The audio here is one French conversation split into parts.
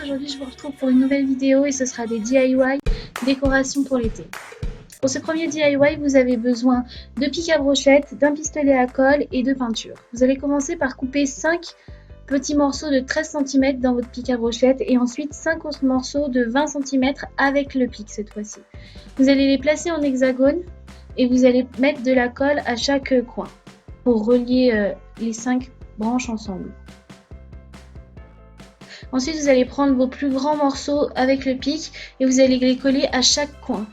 Aujourd'hui, je vous retrouve pour une nouvelle vidéo et ce sera des DIY décorations pour l'été. Pour ce premier DIY, vous avez besoin de pic à brochette, d'un pistolet à colle et de peinture. Vous allez commencer par couper 5 petits morceaux de 13 cm dans votre pic à brochette et ensuite 5 autres morceaux de 20 cm avec le pic cette fois-ci. Vous allez les placer en hexagone et vous allez mettre de la colle à chaque coin pour relier les 5 branches ensemble. Ensuite, vous allez prendre vos plus grands morceaux avec le pic et vous allez les coller à chaque coin.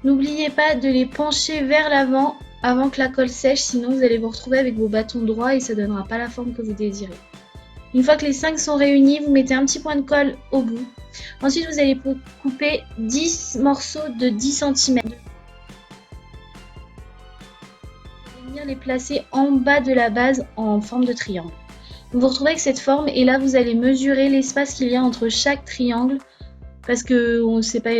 N'oubliez pas de les pencher vers l'avant avant que la colle sèche, sinon vous allez vous retrouver avec vos bâtons droits et ça ne donnera pas la forme que vous désirez. Une fois que les 5 sont réunis, vous mettez un petit point de colle au bout. Ensuite, vous allez couper 10 morceaux de 10 cm. Vous allez venir les placer en bas de la base en forme de triangle. Vous vous retrouvez avec cette forme et là vous allez mesurer l'espace qu'il y a entre chaque triangle parce que on sait pas,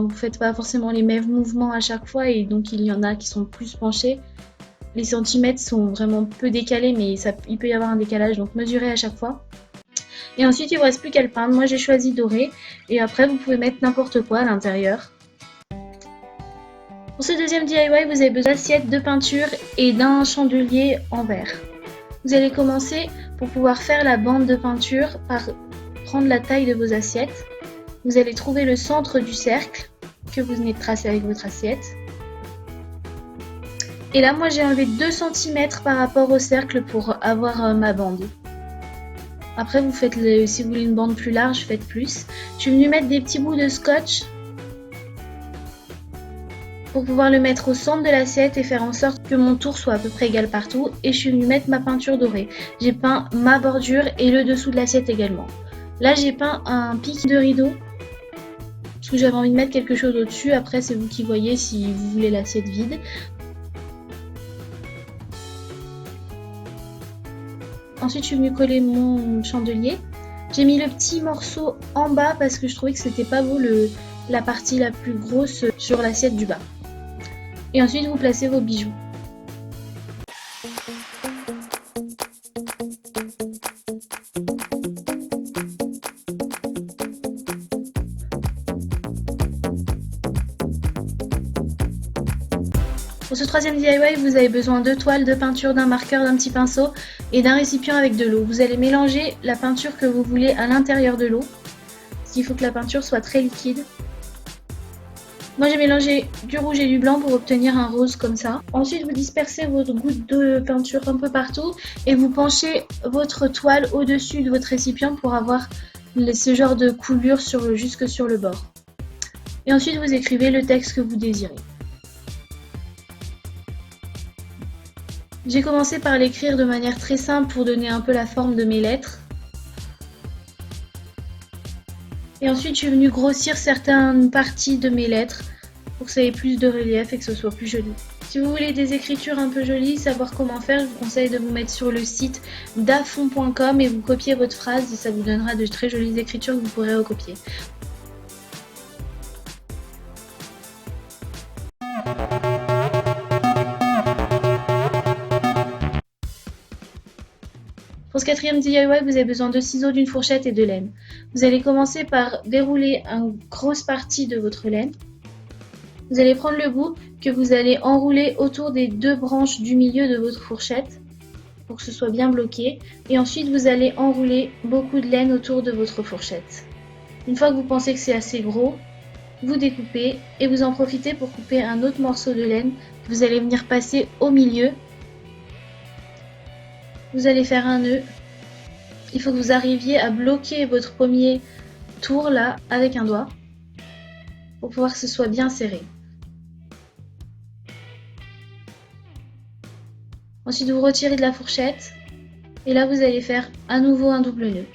vous faites pas forcément les mêmes mouvements à chaque fois et donc il y en a qui sont plus penchés. Les centimètres sont vraiment peu décalés mais il peut y avoir un décalage, donc mesurez à chaque fois. Et ensuite il ne vous reste plus qu'à le peindre. Moi j'ai choisi doré et après vous pouvez mettre n'importe quoi à l'intérieur. Pour ce deuxième DIY, vous avez besoin d'assiettes, de peinture et d'un chandelier en verre. Vous allez commencer pour pouvoir faire la bande de peinture par prendre la taille de vos assiettes. Vous allez trouver le centre du cercle que vous venez de tracer avec votre assiette. Et là, moi j'ai enlevé 2 cm par rapport au cercle pour avoir ma bande. Après, vous faites si vous voulez une bande plus large, faites plus. Je suis venue mettre des petits bouts de scotch pour pouvoir le mettre au centre de l'assiette et faire en sorte que mon tour soit à peu près égal partout. Et je suis venue mettre ma peinture dorée. J'ai peint ma bordure et le dessous de l'assiette également. Là j'ai peint un pic de rideau parce que j'avais envie de mettre quelque chose au-dessus. Après c'est vous qui voyez si vous voulez l'assiette vide. Ensuite je suis venue coller mon chandelier. J'ai mis le petit morceau en bas parce que je trouvais que c'était pas beau la partie la plus grosse sur l'assiette du bas. Et ensuite vous placez vos bijoux. Pour ce troisième DIY, vous avez besoin de toiles, de peinture, d'un marqueur, d'un petit pinceau et d'un récipient avec de l'eau. Vous allez mélanger la peinture que vous voulez à l'intérieur de l'eau, parce qu'il faut que la peinture soit très liquide. Moi j'ai mélangé du rouge et du blanc pour obtenir un rose comme ça. Ensuite vous dispersez votre goutte de peinture un peu partout et vous penchez votre toile au-dessus de votre récipient pour avoir ce genre de coulure jusque sur le bord. Et ensuite vous écrivez le texte que vous désirez. J'ai commencé par l'écrire de manière très simple pour donner un peu la forme de mes lettres. Et ensuite je suis venue grossir certaines parties de mes lettres pour que ça ait plus de relief et que ce soit plus joli. Si vous voulez des écritures un peu jolies, savoir comment faire, je vous conseille de vous mettre sur le site dafond.com et vous copiez votre phrase et ça vous donnera de très jolies écritures que vous pourrez recopier. Pour ce quatrième DIY, vous avez besoin de ciseaux, d'une fourchette et de laine. Vous allez commencer par dérouler une grosse partie de votre laine. Vous allez prendre le bout que vous allez enrouler autour des 2 branches du milieu de votre fourchette pour que ce soit bien bloqué. Et ensuite, vous allez enrouler beaucoup de laine autour de votre fourchette. Une fois que vous pensez que c'est assez gros, vous découpez et vous en profitez pour couper un autre morceau de laine que vous allez venir passer au milieu. Vous allez faire un nœud. Il faut que vous arriviez à bloquer votre premier tour là avec un doigt pour pouvoir que ce soit bien serré. Ensuite vous retirez de la fourchette et là vous allez faire à nouveau un double nœud.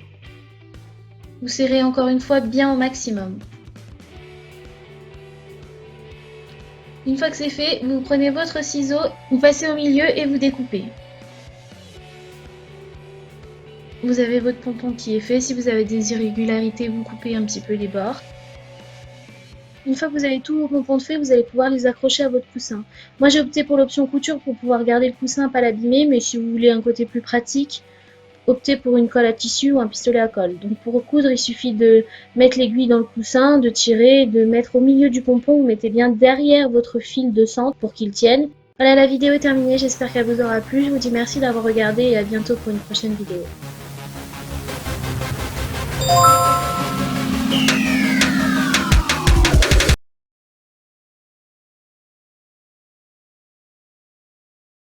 Vous serrez encore une fois bien au maximum. Une fois que c'est fait, vous prenez votre ciseau, vous passez au milieu et vous découpez. Vous avez votre pompon qui est fait. Si vous avez des irrégularités, vous coupez un petit peu les bords. Une fois que vous avez tous vos pompons de fait, vous allez pouvoir les accrocher à votre coussin. Moi, j'ai opté pour l'option couture pour pouvoir garder le coussin, pas l'abîmer, mais si vous voulez un côté plus pratique, optez pour une colle à tissu ou un pistolet à colle. Donc pour coudre, il suffit de mettre l'aiguille dans le coussin, de tirer, de mettre au milieu du pompon, vous mettez bien derrière votre fil de centre pour qu'il tienne. Voilà, la vidéo est terminée, j'espère qu'elle vous aura plu. Je vous dis merci d'avoir regardé et à bientôt pour une prochaine vidéo.